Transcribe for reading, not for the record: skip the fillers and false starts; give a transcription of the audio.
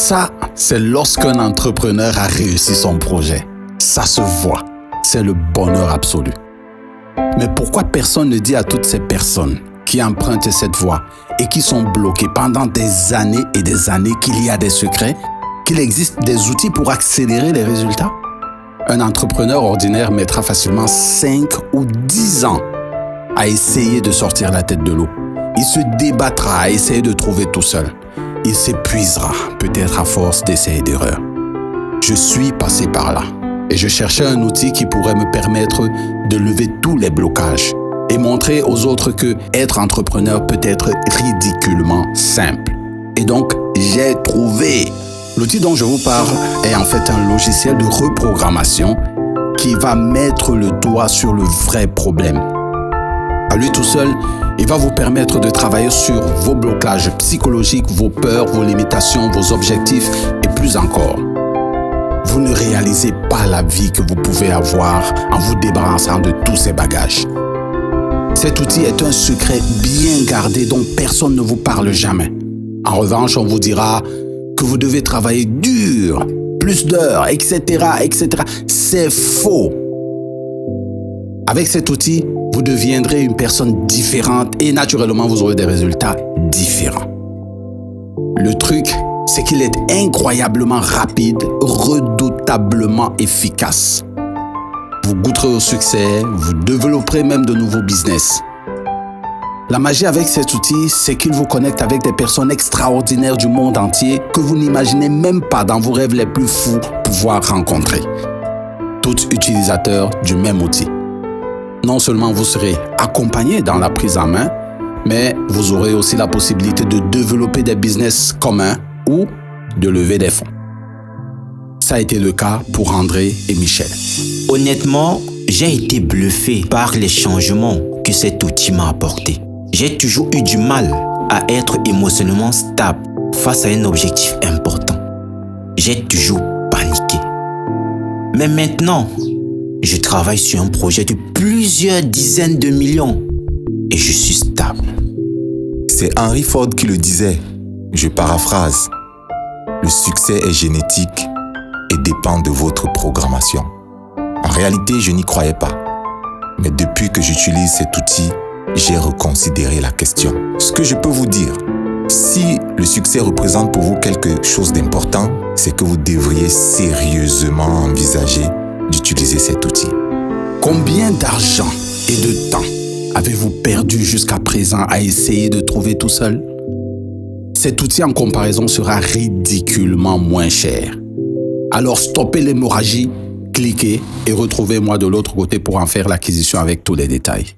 Ça, c'est lorsqu'un entrepreneur a réussi son projet. Ça se voit. C'est le bonheur absolu. Mais pourquoi personne ne dit à toutes ces personnes qui empruntent cette voie et qui sont bloquées pendant des années et des années qu'il y a des secrets, qu'il existe des outils pour accélérer les résultats? Un entrepreneur ordinaire mettra facilement 5 ou 10 ans à essayer de sortir la tête de l'eau. Il se débattra à essayer de trouver tout seul. Il s'épuisera, peut-être à force d'essais et d'erreurs. Je suis passé par là et je cherchais un outil qui pourrait me permettre de lever tous les blocages et montrer aux autres que être entrepreneur peut être ridiculement simple. Et donc, j'ai trouvé. L'outil dont je vous parle est en fait un logiciel de reprogrammation qui va mettre le doigt sur le vrai problème. À lui tout seul, il va vous permettre de travailler sur vos blocages psychologiques, vos peurs, vos limitations, vos objectifs et plus encore. Vous ne réalisez pas la vie que vous pouvez avoir en vous débarrassant de tous ces bagages. Cet outil est un secret bien gardé dont personne ne vous parle jamais. En revanche, on vous dira que vous devez travailler dur, plus d'heures, etc., etc. C'est faux. Avec cet outil, vous deviendrez une personne différente et naturellement, vous aurez des résultats différents. Le truc, c'est qu'il est incroyablement rapide, redoutablement efficace. Vous goûterez au succès, vous développerez même de nouveaux business. La magie avec cet outil, c'est qu'il vous connecte avec des personnes extraordinaires du monde entier que vous n'imaginez même pas dans vos rêves les plus fous pouvoir rencontrer. Tous utilisateurs du même outil. Non seulement vous serez accompagné dans la prise en main, mais vous aurez aussi la possibilité de développer des business communs ou de lever des fonds. Ça a été le cas pour André et Michel. Honnêtement, j'ai été bluffé par les changements que cet outil m'a apportés. J'ai toujours eu du mal à être émotionnellement stable face à un objectif important. J'ai toujours paniqué. Mais maintenant, je travaille sur un projet de plusieurs dizaines de millions et je suis stable. C'est Henry Ford qui le disait. Je paraphrase. Le succès est génétique et dépend de votre programmation. En réalité, je n'y croyais pas. Mais depuis que j'utilise cet outil, j'ai reconsidéré la question. Ce que je peux vous dire, si le succès représente pour vous quelque chose d'important, c'est que vous devriez sérieusement envisager d'utiliser cet outil. Combien d'argent et de temps avez-vous perdu jusqu'à présent à essayer de trouver tout seul? Cet outil en comparaison sera ridiculement moins cher. Alors stoppez l'hémorragie, cliquez et retrouvez-moi de l'autre côté pour en faire l'acquisition avec tous les détails.